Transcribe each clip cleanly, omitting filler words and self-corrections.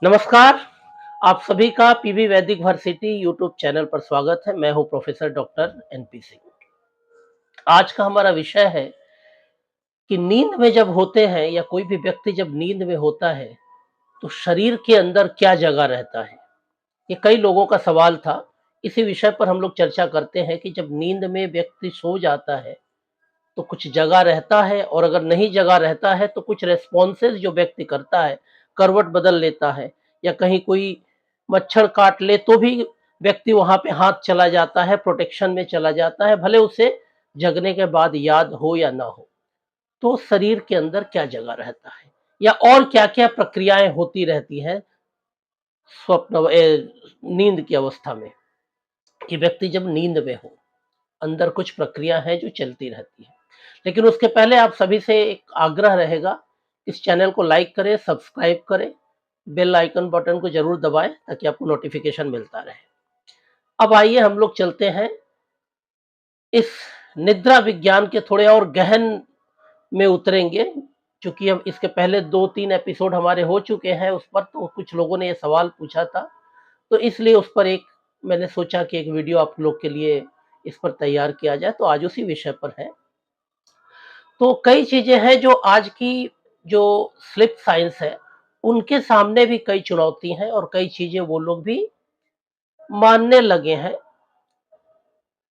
नमस्कार, आप सभी का पीवी वैदिक वर्सिटी यूट्यूब चैनल पर स्वागत है। मैं हूं प्रोफेसर डॉक्टर एनपी सिंह। आज का हमारा विषय है कि नींद में जब होते हैं या कोई भी व्यक्ति जब नींद में होता है, तो शरीर के अंदर क्या जगह रहता है? ये कई लोगों का सवाल था। इसी विषय पर हम लोग चर्चा करते हैं कि जब नींद में व्यक्ति सो जाता है, तो कुछ जगह रहता है और अगर नहीं जगह रहता है, तो कुछ रिस्पॉन्सेज़ जो व्यक्ति करता है, करवट बदल लेता है या कहीं कोई मच्छर काट ले तो भी व्यक्ति वहाँ पे हाथ चला जाता है, प्रोटेक्शन में चला जाता है, भले उसे जगने के बाद याद हो या ना हो। तो शरीर के अंदर क्या जगह रहता है या और क्या-क्या प्रक्रियाएँ होती रहती हैं नींद की अवस्था में, कि व्यक्ति जब नींद में हो, अंदर कुछ प्रक्रिया है जो चलती रहती है। लेकिन उसके पहले आप सभी से एक आग्रह रहेगा, इस चैनल को लाइक करें, सब्सक्राइब करें, बेल आइकन बटन को ज़रूर दबाएँ ताकि आपको नोटिफ़िकेशन मिलता रहे। अब आइए हम लोग चलते हैं इस निद्रा विज्ञान के थोड़े और गहन में उतरेंगे, चूँकि हम इसके पहले 2-3 एपिसोड हमारे हो चुके हैं उस पर, तो कुछ लोगों ने ये सवाल पूछा था, तो इसलिए उस पर एक मैंने सोचा कि एक वीडियो आप लोग के लिए इस पर तैयार किया जाए, तो आज उसी विषय पर है। तो कई चीज़ें हैं जो आज की जो स्लीप साइंस है, उनके सामने भी कई चुनौती हैं और कई चीज़ें वो लोग भी मानने लगे हैं,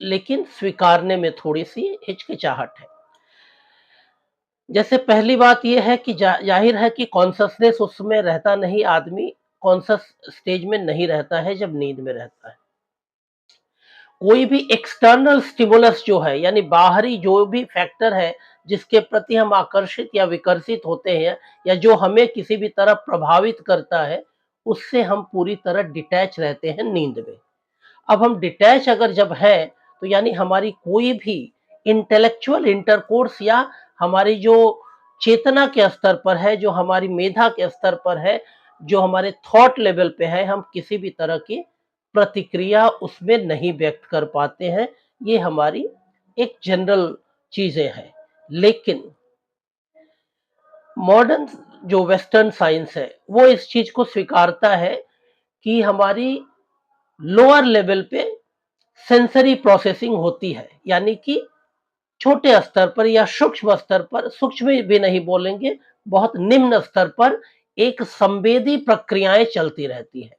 लेकिन स्वीकारने में थोड़ी-सी हिचकिचाहट है। जैसे पहली बात ये है कि ज़ाहिर है कि कॉन्शसनेस उसमें रहता नहीं, आदमी कॉन्शस स्टेज में नहीं रहता है जब नींद में रहता है। कोई भी एक्सटर्नल स्टिमुलस जो है, यानी बाहरी जो भी फैक्टर है जिसके प्रति हम आकर्षित या विकर्षित होते हैं या जो हमें किसी भी तरह प्रभावित करता है, उससे हम पूरी तरह डिटैच रहते हैं नींद में। अब हम डिटैच अगर जब है, तो यानी हमारी कोई भी इंटेलेक्चुअल इंटरकोर्स या हमारी जो चेतना के स्तर पर है, जो हमारी मेधा के स्तर पर है, जो हमारे थॉट लेवल पे है, हम किसी भी तरह की प्रतिक्रिया उसमें नहीं व्यक्त कर पाते हैं। ये हमारी एक जनरल चीज़ें हैं। लेकिन मॉडर्न जो वेस्टर्न साइंस है, वो इस चीज़ को स्वीकारता है कि हमारी लोअर लेवल पे सेंसरी प्रोसेसिंग होती है, यानी कि छोटे स्तर पर या सूक्ष्म स्तर पर, सूक्ष्म भी नहीं बोलेंगे, बहुत निम्न स्तर पर एक संवेदी प्रक्रियाएँ चलती रहती हैं।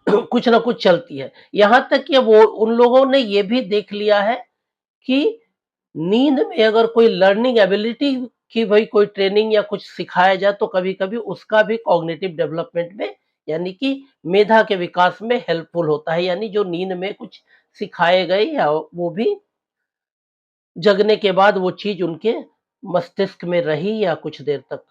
कुछ ना कुछ चलती है। यहाँ तक कि वो उन लोगों ने ये भी देख लिया है कि नींद में अगर कोई लर्निंग एबिलिटी की भई कोई ट्रेनिंग या कुछ सिखाया जाए, तो कभी-कभी उसका भी कॉग्निटिव डेवलपमेंट में, यानी कि मेधा के विकास में हेल्पफुल होता है। यानी जो नींद में कुछ सिखाए गए या वो भी जगने के बाद वो चीज़ उनके मस्तिष्क में रही या कुछ देर तक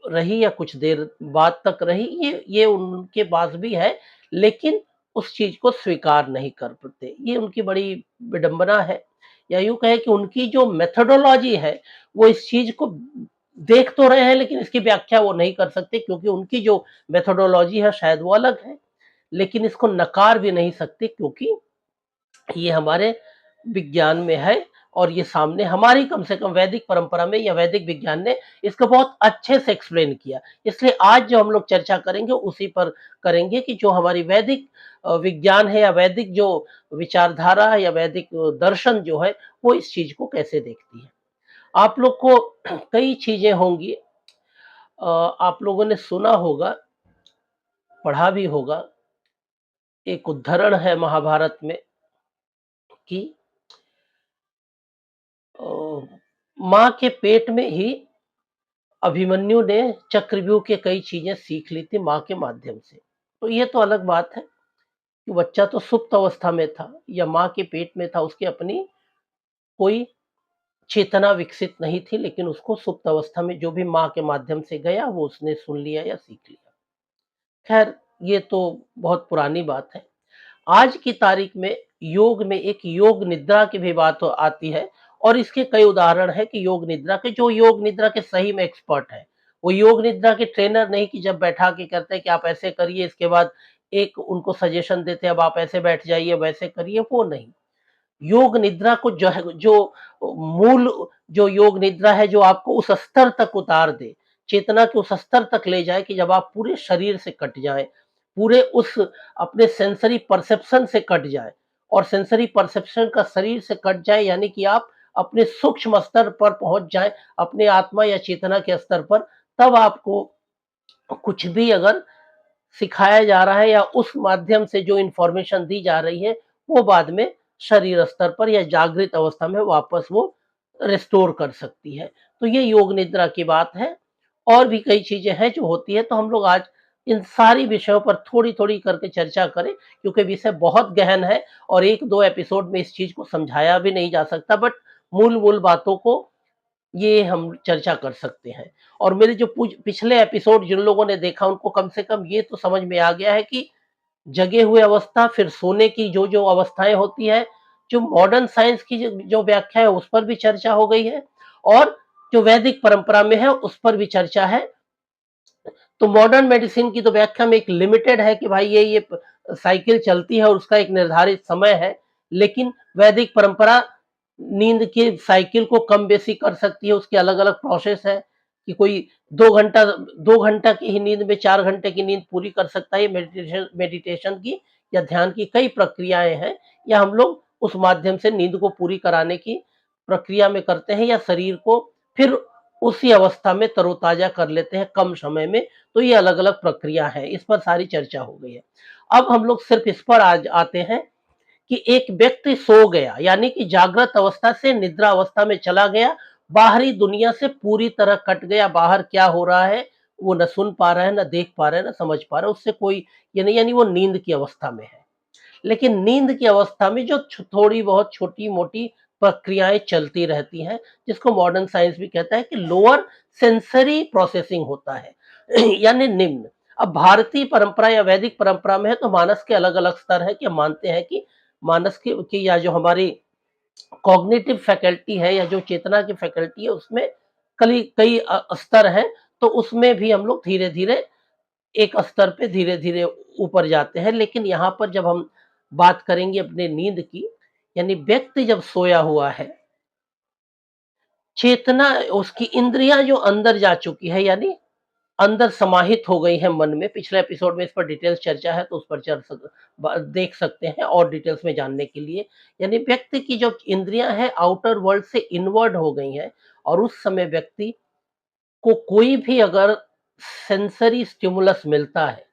रही या कुछ देर बाद तक रही, ये उनके पास भी है, लेकिन उस चीज़ को स्वीकार नहीं कर पाते। ये उनकी बड़ी विडंबना है, या यूँ कहें कि उनकी जो मेथोडोलॉजी है, वो इस चीज़ को देख तो रहे हैं, लेकिन इसकी व्याख्या वो नहीं कर सकते, क्योंकि उनकी जो मेथोडोलॉजी है शायद वो अलग है। लेकिन इसको नकार भी नहीं सकते, क्योंकि ये हमारे विज्ञान में है और ये सामने हमारी कम से कम वैदिक परंपरा में या वैदिक विज्ञान ने इसको बहुत अच्छे से एक्सप्लेन किया। इसलिए आज जो हम लोग चर्चा करेंगे उसी पर करेंगे कि जो हमारी वैदिक विज्ञान है या वैदिक जो विचारधारा है या वैदिक दर्शन जो है, वो इस चीज़ को कैसे देखती है। आप लोग को कई चीज़ें होंगी, आप लोगों ने सुना होगा, पढ़ा भी होगा, एक उद्धरण है महाभारत में कि अ, माँ के पेट में ही अभिमन्यु ने चक्रव्यूह के कई चीज़ें सीख ली थी माँ के माध्यम से। तो ये तो अलग बात है कि बच्चा तो सुप्त अवस्था में था या माँ के पेट में था, उसकी अपनी कोई चेतना विकसित नहीं थी, लेकिन उसको सुप्त अवस्था में जो भी माँ के माध्यम से गया, वो उसने सुन लिया या सीख लिया। खैर, ये तो बहुत पुरानी बात है। आज की तारीख में योग में एक योग निद्रा की भी बात आती है और इसके कई उदाहरण हैं कि योग निद्रा के, जो योग निद्रा के सही में एक्सपर्ट है, वो योग निद्रा के ट्रेनर नहीं कि जब बैठा के कहते हैं कि आप ऐसे करिए, इसके बाद एक उनको सजेशन देते हैं अब आप ऐसे बैठ जाइए, वैसे करिए, वो नहीं। योग निद्रा को जो मूल जो योग निद्रा है, जो आपको उस स्तर तक उतार दे चेतना के उस स्तर तक ले जाए कि जब आप पूरे शरीर से कट जाएँ, पूरे उस अपने सेंसरी परसेप्शन से कट जाएँ और सेंसरी परसेप्शन का शरीर से कट जाए, यानी कि आप अपने सूक्ष्म स्तर पर पहुँच जाएँ, अपने आत्मा या चेतना के स्तर पर, तब आपको कुछ भी अगर सिखाया जा रहा है या उस माध्यम से जो इन्फॉर्मेशन दी जा रही है, वो बाद में शरीर स्तर पर या जागृत अवस्था में वापस वो रिस्टोर कर सकती है। तो ये योग निद्रा की बात है। और भी कई चीज़ें हैं जो होती हैं, तो हम लोग आज इन सारी विषयों पर थोड़ी-थोड़ी करके चर्चा करें, क्योंकि विषय बहुत गहन है और 1-2 एपिसोड में इस चीज़ को समझाया भी नहीं जा सकता, बट मूल-मूल बातों को ये हम चर्चा कर सकते हैं। और मेरे जो पिछले एपिसोड जिन लोगों ने देखा, उनको कम से कम ये तो समझ में आ गया है कि जगे हुए अवस्था, फिर सोने की जो-जो अवस्थाएँ होती हैं, जो मॉडर्न साइंस की जो जो व्याख्या है उस पर भी चर्चा हो गई है और जो वैदिक परंपरा में है उस पर भी चर्चा है। तो मॉडर्न मेडिसिन की तो व्याख्या में एक लिमिटेड है कि भाई ये साइकिल चलती है और उसका एक निर्धारित समय है, लेकिन वैदिक परंपरा नींद की साइकिल को कम बेसी कर सकती है, उसकी अलग-अलग प्रोसेस है कि कोई 2 घंटा की ही नींद में 4 घंटे की नींद पूरी कर सकता है। मेडिटेशन मेडिटेशन की या ध्यान की कई प्रक्रियाएँ हैं, या हम लोग उस माध्यम से नींद को पूरी कराने की प्रक्रिया में करते हैं या शरीर को फिर उसी अवस्था में तरोताज़ा कर लेते हैं कम समय में। तो ये अलग-अलग प्रक्रिया है, इस पर सारी चर्चा हो गई है। अब हम लोग सिर्फ़ इस पर आज आते हैं कि एक व्यक्ति सो गया, यानी कि जागृत अवस्था से निद्रा अवस्था में चला गया, बाहरी दुनिया से पूरी तरह कट गया, बाहर क्या हो रहा है, वो ना सुन पा रहा है, ना देख पा रहा है, ना समझ पा रहा है, उससे कोई ये नहीं, यानी वो नींद की अवस्था में है। लेकिन नींद की अवस्था में जो थोड़ी बहुत छोटी-मोटी प्रक्रियाएँ चलती रहती हैं, जिसको मॉडर्न साइंस भी कहता है कि लोअर सेंसरी प्रोसेसिंग होता है, यानी निम्न। अब भारतीय परंपरा या वैदिक परंपरा में है तो मानस के अलग-अलग स्तर हैं कि हम मानते हैं कि मानस की या जो हमारी कॉग्निटिव फैकल्टी है या जो चेतना की फैकल्टी है उसमें कई कई स्तर हैं, तो उसमें भी हम लोग धीरे-धीरे एक स्तर पे धीरे-धीरे ऊपर जाते हैं। लेकिन यहाँ पर जब हम बात करेंगे अपने नींद की, यानी व्यक्ति जब सोया हुआ है, चेतना उसकी इंद्रियाँ जो अंदर जा चुकी है, यानी अंदर समाहित हो गई हैं मन में। पिछले एपिसोड में इस पर डिटेल्स चर्चा है, तो उस पर देख सकते हैं और डिटेल्स में जानने के लिए। यानी व्यक्ति की जो इंद्रियाँ हैं आउटर वर्ल्ड से इनवर्ड हो गई हैं और उस समय व्यक्ति को कोई भी अगर सेंसरी स्टिमुलस मिलता है,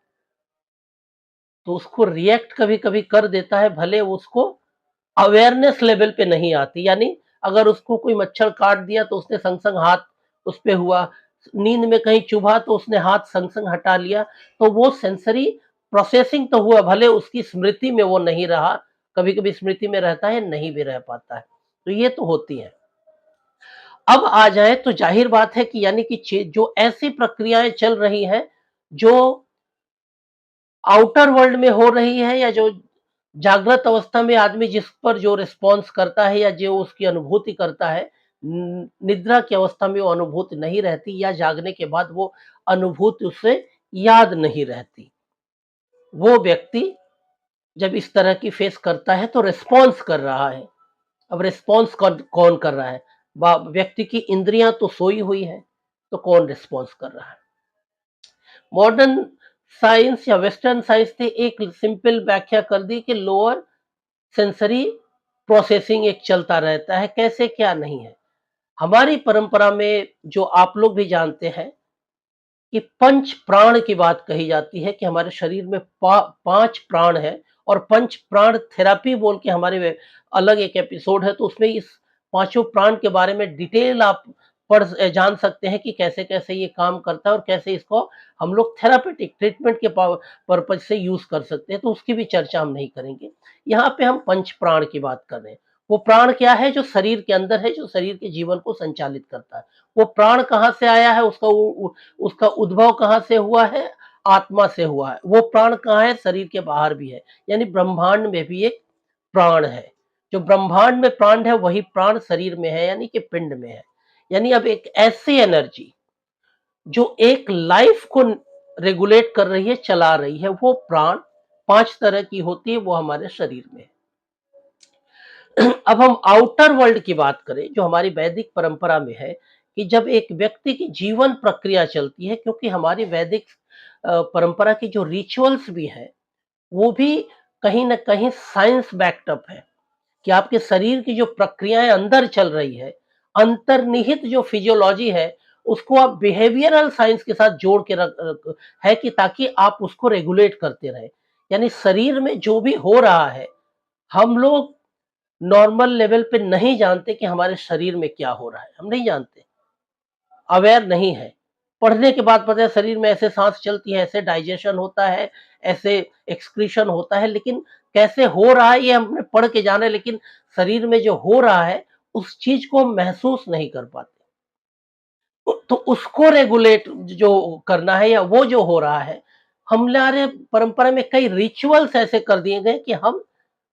तो उसको रिएक्ट कभी-कभी कर देता है, भले उसको अवेयरनेस लेवल पे नहीं आती। यानी अगर उसको कोई मच्छर काट दिया तो उसने संग-संग हाथ उस पे हुआ, नींद में कहीं चुभा तो उसने हाथ संग-संग हटा लिया, तो वो सेंसरी प्रोसेसिंग तो हुआ, भले उसकी स्मृति में वो नहीं रहा, कभी-कभी स्मृति में रहता है, नहीं भी रह पाता है। तो ये तो होती है। अब आ जाएँ तो ज़ाहिर बात है कि यानी कि जो ऐसी प्रक्रियाएँ चल रही हैं, जो आउटर वर्ल्ड में हो रही है या जो जागृत अवस्था में आदमी जिस पर जो रिस्पॉन्स करता है या जो उसकी अनुभूति करता है, निद्रा की अवस्था में वो अनुभूति नहीं रहती या जागने के बाद वो अनुभूति उसे याद नहीं रहती। वो व्यक्ति जब इस तरह की फेस करता है तो रिस्पॉन्स कर रहा है। अब रिस्पॉन्स कौन कौन कर रहा है? व्यक्ति की इंद्रियां तो सोई हुई है, तो कौन रिस्पॉन्स कर रहा है? मॉडर्न साइंस या वेस्टर्न साइंस ने एक सिंपल व्याख्या कर दी कि लोअर सेंसरी प्रोसेसिंग एक चलता रहता है, कैसे क्या नहीं है। हमारी परंपरा में जो आप लोग भी जानते हैं कि पंच प्राण की बात कही जाती है कि हमारे शरीर में 5 प्राण हैं और पंच प्राण थेरेपी बोल के हमारे अलग एक एपिसोड है, तो उसमें इस पाँचों प्राण के बारे में डिटेल आप जान सकते हैं कि कैसे-कैसे ये काम करता है और कैसे इसको हम लोग थेरापेटिक ट्रीटमेंट के पर्पज़ से यूज़ कर सकते हैं, तो उसकी भी चर्चा हम नहीं करेंगे। यहाँ पे हम पंच प्राण की बात कर रहे हैं। वो प्राण क्या है? जो शरीर के अंदर है, जो शरीर के जीवन को संचालित करता है। वो प्राण कहाँ से आया है? उसका उद्भव कहाँ से हुआ है? आत्मा से हुआ है। वो प्राण कहाँ है? शरीर के बाहर भी है। यानी ब्रह्मांड में भी एक प्राण है। जो ब्रह्मांड में प्राण है वही प्राण शरीर में है, यानी कि पिंड में है। यानी अब एक ऐसी एनर्जी जो एक लाइफ को रेगुलेट कर रही है, चला रही है, वो प्राण 5 तरह की होती है, वो हमारे शरीर में है। अब हम आउटर वर्ल्ड की बात करें जो हमारी वैदिक परंपरा में है, कि जब एक व्यक्ति की जीवन प्रक्रिया चलती है, क्योंकि हमारी वैदिक परंपरा की जो रिचुअल्स भी हैं, वो भी कहीं न कहीं साइंस बैक्ड अप है, कि आपके शरीर की जो प्रक्रियाएँ अंदर चल रही है, अंतर्निहित जो फिजियोलॉजी है, उसको आप बिहेवियरल साइंस के साथ जोड़ के रख है कि ताकि आप उसको रेगुलेट करते रहें। यानी शरीर में जो भी हो रहा है, हम लोग नॉर्मल लेवल पे नहीं जानते कि हमारे शरीर में क्या हो रहा है, हम नहीं जानते, अवेयर नहीं है। पढ़ने के बाद पता है शरीर में ऐसे साँस चलती है, ऐसे डाइजेशन होता है, ऐसे एक्सक्रीशन होता है, लेकिन कैसे हो रहा है ये हमने पढ़ के जाना है, लेकिन शरीर में जो हो रहा है, उस चीज़ को हम महसूस नहीं कर पाते। तो उसको रेगुलेट जो करना है या वो जो हो रहा है, हमारे परंपरा में कई रिचुअल्स ऐसे कर दिए गए कि हम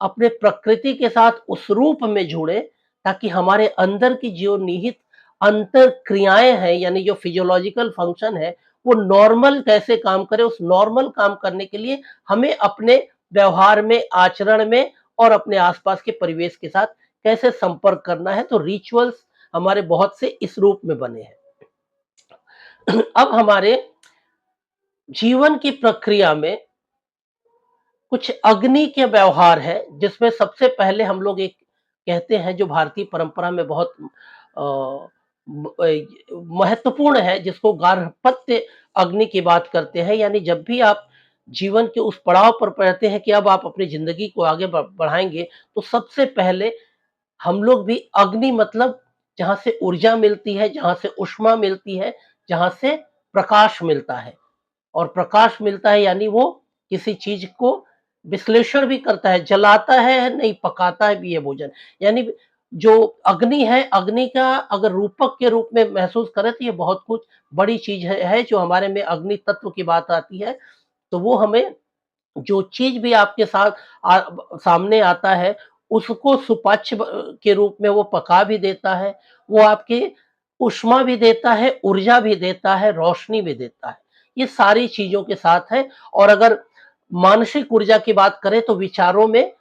अपने प्रकृति के साथ उस रूप में जुड़े, ताकि हमारे अंदर की जो निहित अंतर क्रियाएँ हैं, यानी जो फिजियोलॉजिकल फंक्शन है, वो नॉर्मल कैसे काम करे, उस नॉर्मल काम करने के लिए हमें अपने व्यवहार में, आचरण में और अपने आस-पास के परिवेश के साथ कैसे संपर्क करना है, तो रिचुअल्स हमारे बहुत से इस रूप में बने हैं। अब हमारे जीवन की प्रक्रिया में कुछ अग्नि के व्यवहार है, जिसमें सबसे पहले हम लोग एक कहते हैं जो भारतीय परंपरा में बहुत अ, महत्वपूर्ण है, जिसको गार्हपत्य अग्नि की बात करते हैं। यानी जब भी आप जीवन के उस पड़ाव पर पहुँचते हैं कि अब आप अपनी ज़िंदगी को आगे बढ़ाएँगे, तो सबसे पहले हम लोग भी अग्नि मतलब जहाँ से ऊर्जा मिलती है, जहाँ से ऊष्मा मिलती है, जहाँ से प्रकाश मिलता है। और प्रकाश मिलता है यानी वो किसी चीज़ को विश्लेषण भी करता है, जलाता है, नहीं पकाता है भी ये भोजन। यानी जो अग्नि है, अग्नि का अगर रूपक के रूप में महसूस करें तो ये बहुत कुछ बड़ी चीज़ है जो हमारे में अग्नि तत्व की बात आती है, तो वो हमें जो चीज़ भी आपके साथ सामने आता है, उसको सुपाच्य के रूप में वो पका भी देता है, वो आपकी ऊष्मा भी देता है, ऊर्जा भी देता है, रोशनी भी देता है। ये सारी चीज़ों के साथ है। और अगर मानसिक ऊर्जा की बात करें तो विचारों में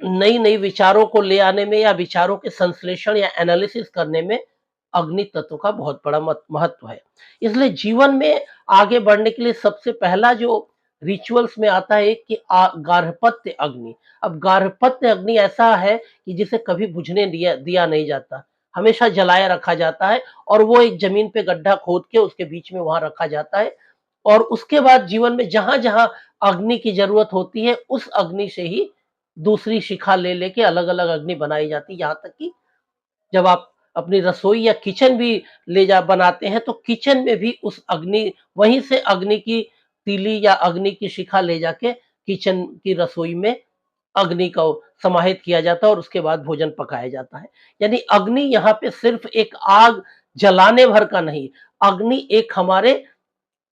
नई-नई विचारों को ले आने में या विचारों के संश्लेषण या एनालिसिस करने में अग्नि तत्व का बहुत बड़ा महत्व है। इसलिए जीवन में आगे बढ़ने के लिए सबसे पहला जो रिचुअल्स में आता है कि गार्हपत्य अग्नि। अब गार्हपत्य अग्नि ऐसा है कि जिसे कभी बुझने दिया दिया नहीं जाता। हमेशा जलाए रखा जाता है और वो एक ज़मीन पे गड्ढा खोद के उसके बीच में वहाँ रखा जाता है और उसके बाद जीवन में जहाँ-जहाँ अग्नि की ज़रूरत होती है, उस अग्नि से ही दूसरी शिखा ले लेके अलग-अलग अग्नि बनाई जाती है। यहाँ तक कि जब आप अपनी रसोई या किचन भी ले जा बनाते हैं, तो किचन में भी उस अग्नि वहीं से अग्नि की तीली या अग्नि की शिखा ले जाके किचन की रसोई में अग्नि को समाहित किया जाता है और उसके बाद भोजन पकाया जाता है। यानी अग्नि यहाँ पे सिर्फ़ एक आग जलाने भर का नहीं, अग्नि एक हमारे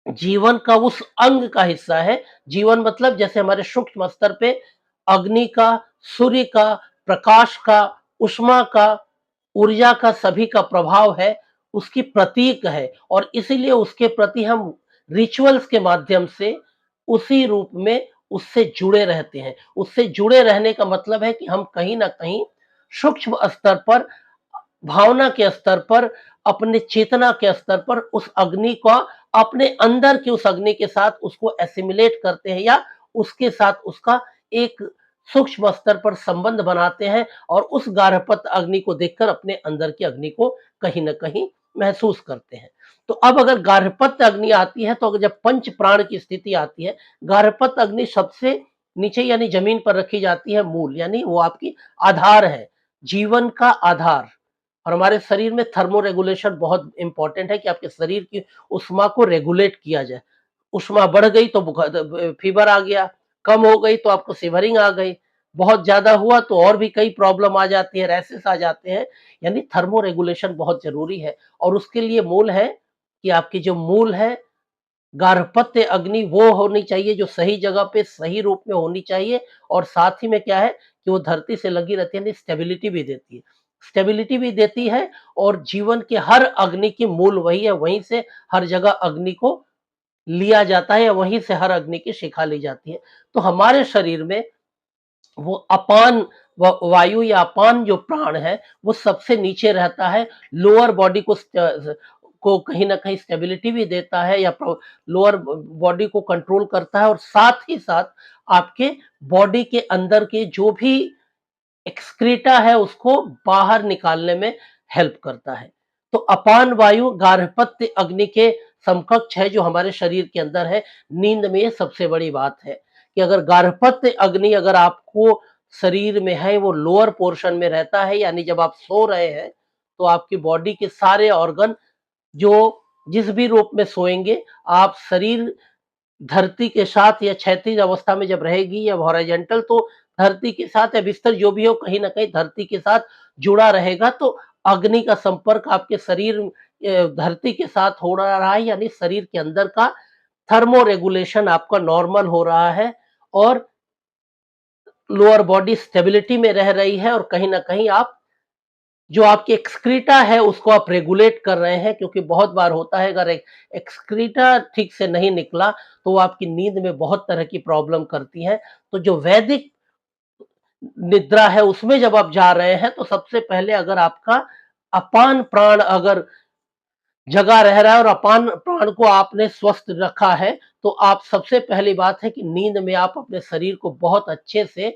जीवन का उस अंग का हिस्सा है। जीवन मतलब जैसे हमारे सूक्ष्म स्तर पे अग्नि का, सूर्य का, प्रकाश का, ऊष्मा का, ऊर्जा का सभी का प्रभाव है, उसकी प्रतीक है और इसीलिए उसके प्रति हम रिचुअल्स के माध्यम से उसी रूप में उससे जुड़े रहते हैं। उससे जुड़े रहने का मतलब है कि हम कहीं न कहीं सूक्ष्म स्तर पर भावना के स्तर पर, अपने चेतना के स्तर पर उस अग्नि का अपने अंदर की उस अग्नि के साथ उसको एसिमिलेट करते हैं या उसके साथ उसका एक सूक्ष्म स्तर पर संबंध बनाते हैं और उस गारहपत अग्नि को देखकर अपने अंदर की अग्नि को कहीं न कहीं महसूस करते हैं। तो अब अगर गारहपत अग्नि आती है तो जब पंच प्राण की स्थिति आती है, गारहपत अग्नि सबसे नीचे यानी ज़मीन पर रखी जाती है मूल यानी वो आपकी आधार है, जीवन का आधार। और हमारे शरीर में थर्मो रेगुलेशन बहुत इम्पोर्टेंट है कि आपके शरीर की ऊष्मा को रेगुलेट किया जाए। ऊष्मा बढ़ गई तो फीवर आ गया, कम हो गई तो आपको शिवरिंग आ गई, बहुत ज़्यादा हुआ तो और भी कई प्रॉब्लम आ जाती है, रैशेस आ जाते हैं। यानी थर्मो रेगुलेशन बहुत ज़रूरी है और उसके लिए मूल है कि आपकी जो मूल है गार्हपत्य अग्नि वो होनी चाहिए जो सही जगह पे सही रूप में होनी चाहिए और साथ ही में क्या है कि वो धरती से लगी रहती है यानी स्टेबिलिटी भी देती है। स्टेबिलिटी भी देती है और जीवन के हर अग्नि की मूल वही है, वहीं से हर जगह अग्नि को लिया जाता है या वहीं से हर अग्नि की शिखा ली जाती है। तो हमारे शरीर में वो अपान वायु या अपान जो प्राण है वो सबसे नीचे रहता है। लोअर बॉडी को कहीं ना कहीं स्टेबिलिटी भी देता है या लोअर बॉडी को कंट्रोल करता है, और साथ ही साथ आपके बॉडी के अंदर के जो भी एक्सक्रीटा है उसको बाहर निकालने में हेल्प करता है। तो अपान वायु गार्हपत्य अग्नि के समकक्ष है जो हमारे शरीर के अंदर है। नींद में ये सबसे बड़ी बात है कि अगर गार्हपत्य अग्नि अगर आपको शरीर में है, वो लोअर पोर्शन में रहता है, यानी जब आप सो रहे हैं तो आपकी बॉडी के सारे ऑर्गन जो जिस भी रूप में सोएंगे, आप शरीर धरती के साथ या क्षैतिज अवस्था में जब रहेगी या हॉरिजॉन्टल, तो धरती के साथ या बिस्तर जो भी हो कहीं न कहीं धरती के साथ जुड़ा रहेगा। तो अग्नि का संपर्क आपके शरीर धरती के साथ हो रहा है, यानी शरीर के अंदर का थर्मो रेगुलेशन आपका नॉर्मल हो रहा है, और लोअर बॉडी स्टेबिलिटी में रह रही है, और कहीं न कहीं आप जो आपकी एक्सक्रीटा है उसको आप रेगुलेट कर रहे हैं, क्योंकि बहुत बार होता है अगर एक्सक्रीटा ठीक से नहीं निकला तो वो आपकी नींद में बहुत तरह की प्रॉब्लम करती है। तो जो वैदिक निद्रा है उसमें जब आप जा रहे हैं तो सबसे पहले अगर आपका अपान प्राण अगर जगा रह रहा है और अपान प्राण को आपने स्वस्थ रखा है, तो आप सबसे पहली बात है कि नींद में आप अपने शरीर को बहुत अच्छे से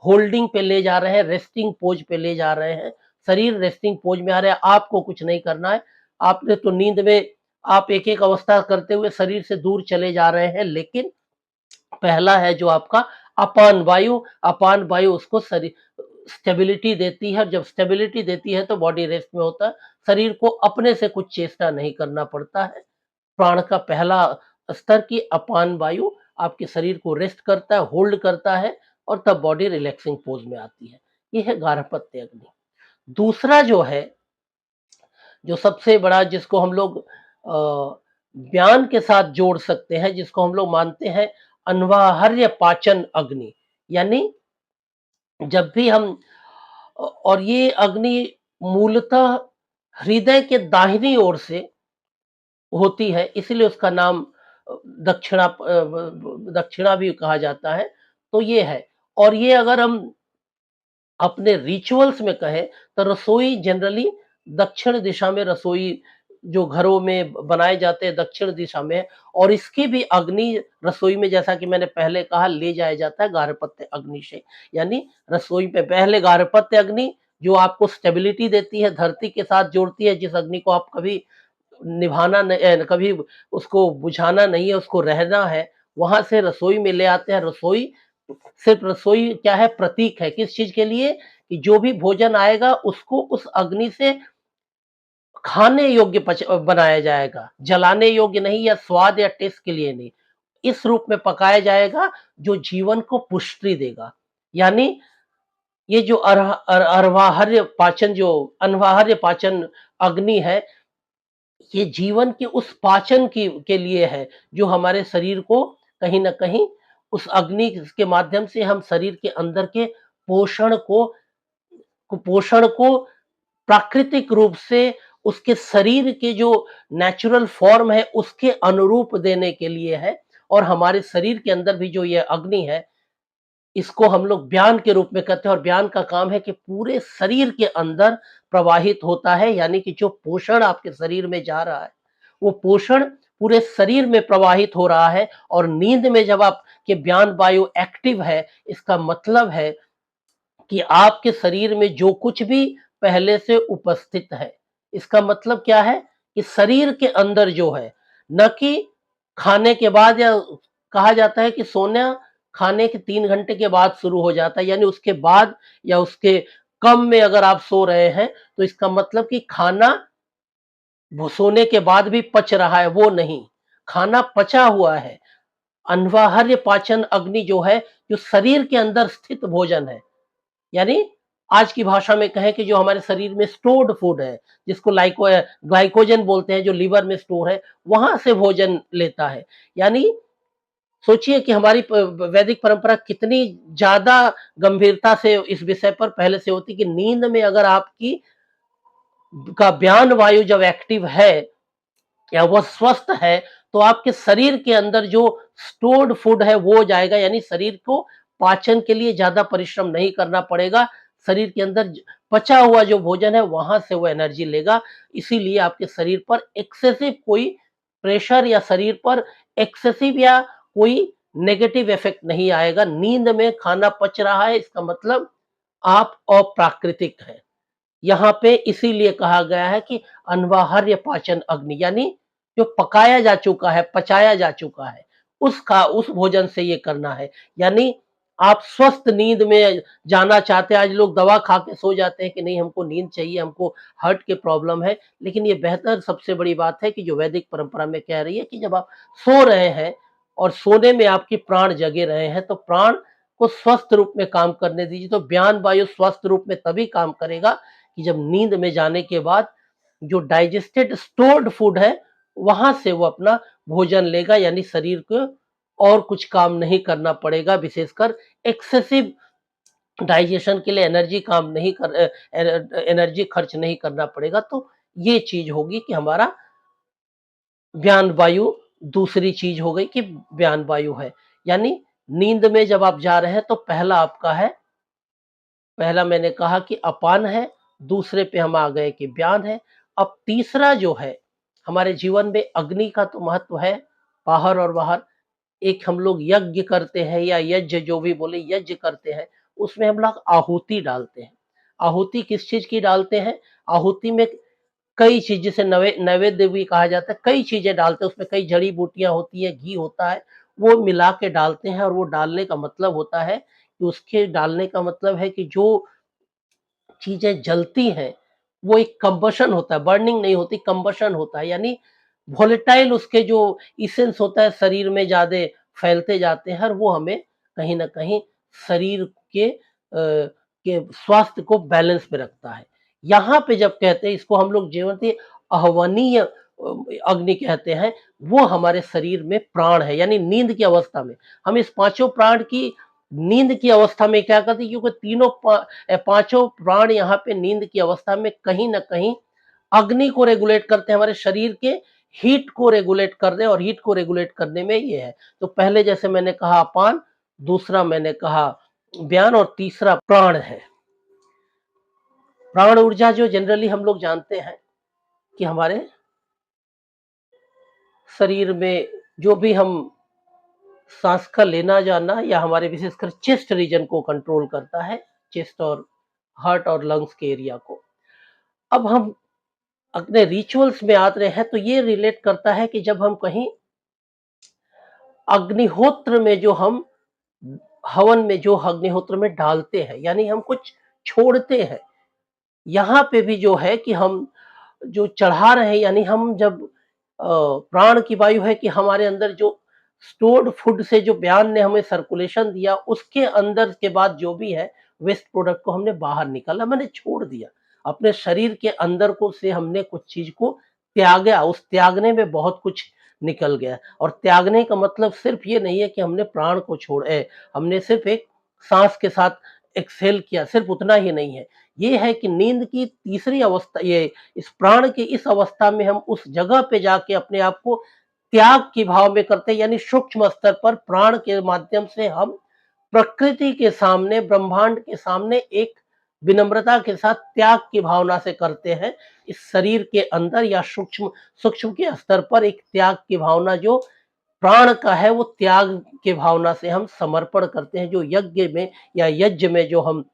होल्डिंग पे ले जा रहे हैं, रेस्टिंग पोज पे ले जा रहे हैं। शरीर रेस्टिंग पोज में आ रहा है, आपको कुछ नहीं करना है। आपने तो नींद में आप एक-एक अवस्था करते हुए शरीर से दूर चले जा रहे हैं, लेकिन पहला है जो आपका अपान वायु उसको स्टेबिलिटी देती है, और जब स्टेबिलिटी देती है तो बॉडी रेस्ट में होता है। शरीर को अपने से कुछ चेष्टा नहीं करना पड़ता है। प्राण का पहला स्तर की अपान वायु आपके शरीर को रेस्ट करता है, होल्ड करता है, और तब बॉडी रिलैक्सिंग पोज में आती है। ये है गार्हपत्य अग्नि। दूसरा जो है, जो सबसे बड़ा जिसको हम लोग ज्ञान के साथ जोड़ सकते हैं, जिसको हम लोग मानते हैं अनवाहर्य पाचन अग्नि, यानी जब भी हम और ये अग्नि मूलतः हृदय के दाहिनी ओर से होती है, इसलिए उसका नाम दक्षिणा भी कहा जाता है। तो ये है, और ये अगर हम अपने रिचुअल्स में कहें तो रसोई जनरली दक्षिण दिशा में, रसोई जो घरों में बनाए जाते हैं दक्षिण दिशा में, और इसकी भी अग्नि रसोई में जैसा कि मैंने पहले कहा ले जाया जाता है गार्हपत्य अग्नि से। यानी रसोई में पहले गार्हपत्य अग्नि जो आपको स्टेबिलिटी देती है, धरती के साथ जोड़ती है, जिस अग्नि को आप कभी कभी उसको बुझाना नहीं है, उसको रहना है, वहां से रसोई में ले आते हैं। रसोई सिर्फ रसोई क्या है, प्रतीक है किस चीज के लिए, कि जो भी भोजन आएगा उसको उस अग्नि से खाने योग्य बनाया जाएगा, जलाने योग्य नहीं, या स्वाद या टेस्ट के लिए नहीं। इस रूप में पकाया जाएगा जो जीवन को पुष्टि देगा। यानी ये जो अनवाहर्य पाचन अग्नि है, ये जीवन के उस पाचन की के लिए है, जो हमारे शरीर को कहीं न कहीं उस अग्नि के माध्यम से हम शरीर के अंदर के पोषण को पोषण को प्राकृतिक रूप से उसके शरीर के जो नेचुरल फॉर्म है उसके अनुरूप देने के लिए है। और हमारे शरीर के अंदर भी जो ये अग्नि है, इसको हम लोग ब्यान के रूप में कहते हैं, और ब्यान का काम है कि पूरे शरीर के अंदर प्रवाहित होता है, यानी कि जो पोषण आपके शरीर में जा रहा है वो पोषण पूरे शरीर में प्रवाहित हो रहा है। और नींद में जब आपके ब्यान वायु एक्टिव है, इसका मतलब है कि आपके शरीर में जो कुछ भी पहले से उपस्थित है, इसका मतलब क्या है कि शरीर के अंदर जो है, न कि खाने के बाद, या कहा जाता है कि सोना खाने के 3 घंटे के बाद शुरू हो जाता है, यानी उसके बाद या उसके कम में अगर आप सो रहे हैं तो इसका मतलब कि खाना वो सोने के बाद भी पच रहा है, वो नहीं, खाना पचा हुआ है। अनवाहर्य पाचन अग्नि जो है, जो शरीर के अंदर स्थित भोजन है, यानी आज की भाषा में कहें कि जो हमारे शरीर में स्टोर्ड फूड है, जिसको ग्लाइकोजन बोलते हैं, जो लिवर में स्टोर है, वहां से भोजन लेता है। यानी सोचिए कि हमारी वैदिक परंपरा कितनी ज्यादा गंभीरता से इस विषय पर पहले से होती, कि नींद में अगर आपकी का ब्यान वायु जब एक्टिव है या वह स्वस्थ है, तो आपके शरीर के अंदर जो स्टोर्ड फूड है वो जाएगा, यानी शरीर को पाचन के लिए ज़्यादा परिश्रम नहीं करना पड़ेगा। शरीर के अंदर पचा हुआ जो भोजन है वहाँ से वो एनर्जी लेगा। इसीलिए आपके शरीर पर एक्सेसिव कोई प्रेशर या शरीर पर एक्सेसिव या कोई नेगेटिव इफ़ेक्ट नहीं आएगा। नींद में खाना पच रहा है इसका मतलब आप अप्राकृतिक हैं। यहाँ पे इसीलिए कहा गया है कि अन्वाहार्य पाचन अग्नि, यानी जो पकाया जा चुका है, पचाया जा चुका है, उस भोजन से ये करना है। यानी आप स्वस्थ नींद में जाना चाहते हैं, आज लोग दवा खा के सो जाते हैं कि नहीं हमको नींद चाहिए, हमको हार्ट की प्रॉब्लम है, लेकिन ये बेहतर सबसे बड़ी बात है कि जो वैदिक परंपरा में कह रही है कि जब आप सो रहे हैं और सोने में आपके प्राण जगे रहे हैं, तो प्राण को स्वस्थ रूप में काम करने दीजिए। तो व्यान वायु स्वस्थ रूप में तभी काम करेगा कि जब नींद में जाने के बाद जो डाइजेस्टेड स्टोर्ड फूड है वहां से वो अपना भोजन लेगा, यानी शरीर को और कुछ काम नहीं करना पड़ेगा। विशेषकर एक्सेसिव डाइजेशन के लिए एनर्जी खर्च नहीं करना पड़ेगा। तो ये चीज होगी कि हमारा व्यान वायु दूसरी चीज हो गई कि व्यान वायु है, यानी नींद में जब आप जा रहे हैं तो पहला आपका है, पहला मैंने कहा कि अपान है, दूसरे पे हम आ गए कि व्यान है। अब तीसरा जो है, हमारे जीवन में अग्नि का तो महत्व है, बाहर और बाहर। एक हम लोग यज्ञ करते हैं या यज्ञ जो भी बोले यज्ञ करते हैं, उसमें हम लोग आहुति डालते हैं। आहुति किस चीज़ की डालते हैं? आहुति में कई चीज़, जिसे नैवेद्य भी कहा जाता है, कई चीज़ें डालते हैं, उसमें कई जड़ी-बूटियाँ होती हैं, घी होता है, वो मिला के डालते हैं और वो डालने का मतलब होता है कि उसके डालने का मतलब है कि जो चीज़ें जलती हैं, वो एक कंबशन होता है, बर्निंग नहीं होती, कंबशन होता है, यानी वोलेटाइल उसके जो एसेंस होता है शरीर में ज़्यादा फैलते जाते हैं और वो हमें कहीं न कहीं शरीर के स्वास्थ्य को बैलेंस में रखता है। यहाँ पे जब कहते हैं इसको हम लोग जीवन्ति आहवनीय अग्नि कहते हैं, वो हमारे शरीर में प्राण है, यानी नींद की अवस्था में। हम इस पाँचों प्राण की नींद की अवस्था में क्या करते हैं, क्योंकि पाँचों प्राण यहाँ पे नींद की अवस्था में कहीं न कहीं अग्नि को रेगुलेट करते हैं, हमारे शरीर के हीट को रेगुलेट कर रहे हैं और हीट को रेगुलेट करने में ये है। तो पहले जैसे मैंने कहा अपान, दूसरा मैंने कहा व्यान और तीसरा प्राण है। प्राण ऊर्जा जो जनरली हम लोग जानते हैं कि हमारे शरीर में जो भी हम सांस का लेना जाना या हमारे विशेषकर चेस्ट रीजन को कंट्रोल करता है, चेस्ट और हार्ट और लंग्स के एरिया को। अब हम अपने रिचुअल्स में आते हैं तो ये रिलेट करता है कि जब हम कहीं अग्निहोत्र में जो हम हवन में जो अग्निहोत्र में डालते हैं, यानी हम कुछ छोड़ते हैं। यहाँ पे भी जो है कि हम जो चढ़ा रहे हैं, यानी हम जब प्राण की वायु है कि हमारे अंदर जो स्टोर्ड फूड से जो व्यान ने हमें सर्कुलेशन दिया, उसके अंदर के बाद जो भी है वेस्ट प्रोडक्ट को हमने बाहर निकाला, मैंने छोड़ दिया। अपने शरीर के अंदर को से हमने कुछ चीज़ को त्यागा, उस त्यागने में बहुत कुछ निकल गया। और त्यागने का मतलब सिर्फ ये नहीं है कि हमने प्राण को हमने सिर्फ एक साँस के साथ एक्सहेल किया, सिर्फ उतना ही नहीं है। ये है कि नींद की तीसरी अवस्था, ये इस प्राण की इस अवस्था में हम उस जगह पे जाके अपने आप को त्याग के भाव में करते हैं, यानी सूक्ष्म स्तर पर प्राण के माध्यम से हम प्रकृति के सामने, ब्रह्मांड के सामने एक विनम्रता के साथ त्याग की भावना से करते हैं। इस शरीर के अंदर या सूक्ष्म सूक्ष्म के स्तर पर एक त्याग की भावना जो प्राण का है, वो त्याग की भावना से हम समर्पण करते हैं, जो यज्ञ में या यज्ञ में जो हम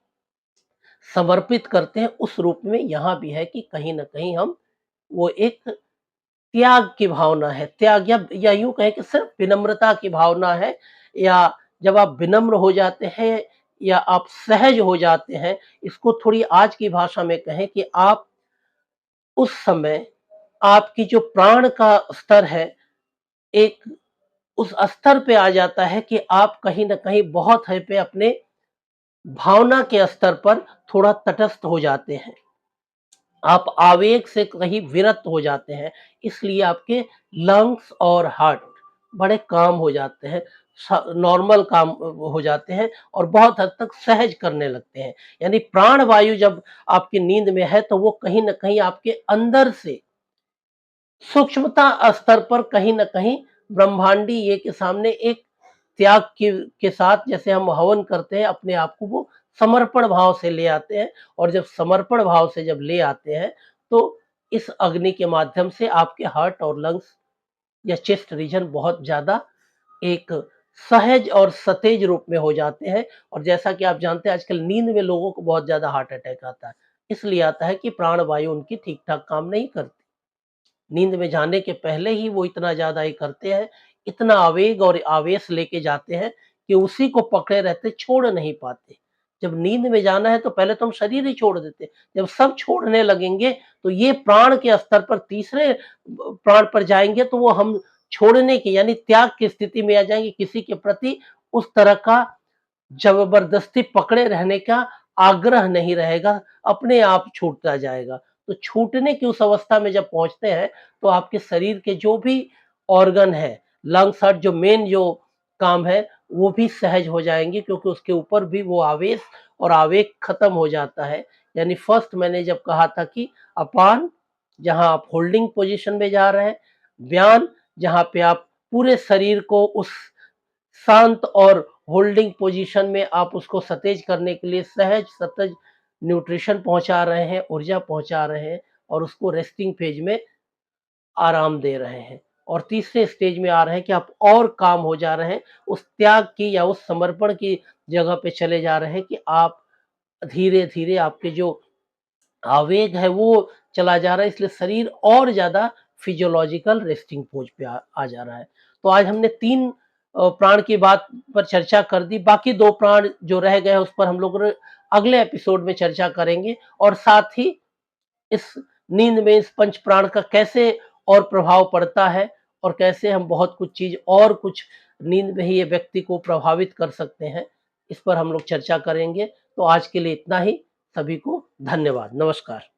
समर्पित करते हैं, उस रूप में यहाँ भी है कि कहीं न कहीं हम वो एक त्याग की भावना है, त्याग या यूँ कहें कि सिर्फ विनम्रता की भावना है। या जब आप विनम्र हो जाते हैं या आप सहज हो जाते हैं, इसको थोड़ी आज की भाषा में कहें कि आप उस समय आपकी जो प्राण का स्तर है, एक उस स्तर पे आ जाता है कि आप कहीं न कहीं बहुत हद पे अपने भावना के स्तर पर थोड़ा तटस्थ हो जाते हैं। आप आवेग से कहीं विरत हो जाते हैं, इसलिए आपके लंग्स और हार्ट बड़े काम हो जाते हैं, नॉर्मल काम हो जाते हैं और बहुत हद तक सहज करने लगते हैं। यानी प्राण वायु जब आपकी नींद में है तो वो कहीं न कहीं आपके अंदर से सूक्ष्मता स्तर पर कहीं न कहीं ब्रह्मांडी ये के सामने एक त्याग के साथ जैसे हम हवन करते हैं, अपने आप को वो समर्पण भाव से ले आते हैं और जब समर्पण भाव से जब ले आते हैं, तो इस अग्नि के माध्यम से आपके हार्ट और लंग्स या चेस्ट रीजन बहुत ज़्यादा एक सहज और सतेज रूप में हो जाते हैं और जैसा कि आप जानते हैं आजकल नींद में लोगों को बहुत ज़्यादा हार्ट अटैक आता है। इसलिए आता है कि प्राण वायु उनकी ठीक-ठाक काम नहीं करती। नींद में जाने के पहले ही वो इतना ज़्यादा ये करते हैं, इतना आवेग और आवेश लेके जाते हैं कि उसी को पकड़े रहते, छोड़ नहीं पाते। जब नींद में जाना है तो पहले तो हम शरीर ही छोड़ देते हैं। जब सब छोड़ने लगेंगे तो ये प्राण के स्तर पर तीसरे प्राण पर जाएँगे तो वो हम छोड़ने की यानी त्याग की स्थिति में आ जाएँगे, किसी के प्रति उस तरह का ज़बरदस्ती पकड़े रहने का आग्रह नहीं रहेगा, अपने आप छूटता जाएगा। तो छूटने की उस अवस्था में जब पहुँचते हैं, तो आपके शरीर के जो भी ऑर्गन हैं, लंग्स, हार्ट जो मेन जो काम है, वो भी सहज हो जाएँगे क्योंकि उसके ऊपर भी वो आवेश और आवेग खत्म हो जाता है। यानी फर्स्ट मैंने जब कहा था कि अपान, जहाँ आप होल्डिंग पोज़ीशन में जा रहे हैं, व्यान, जहाँ पे आप पूरे शरीर को उस शांत और होल्डिंग पोजीशन में आप उसको सतेज करने के लिए सहज सतज न्यूट्रिशन पहुंचा रहे हैं, ऊर्जा पहुंचा रहे हैं और उसको रेस्टिंग फेज में आराम दे रहे हैं और तीसरे स्टेज में आ रहे हैं कि आप और काम हो जा रहे हैं, उस त्याग की या उस समर्पण की जगह पे चले जा रहे हैं कि आप धीरे-धीरे आपके जो आवेग है वो चला जा रहा है, इसलिए शरीर और ज़्यादा फिजियोलॉजिकल रेस्टिंग पोज पे आ जा रहा है। तो आज हमने 3 प्राण की बात पर चर्चा कर दी, बाकी 2 प्राण जो रह गए हैं उस पर हम लोग अगले एपिसोड में चर्चा करेंगे और साथ ही इस नींद में इस पंच प्राण का कैसे और प्रभाव पड़ता है और कैसे हम बहुत कुछ चीज़ और कुछ नींद में ही ये व्यक्ति को प्रभावित कर सकते हैं, इस पर हम लोग चर्चा करेंगे। तो आज के लिए इतना ही, सभी को धन्यवाद, नमस्कार।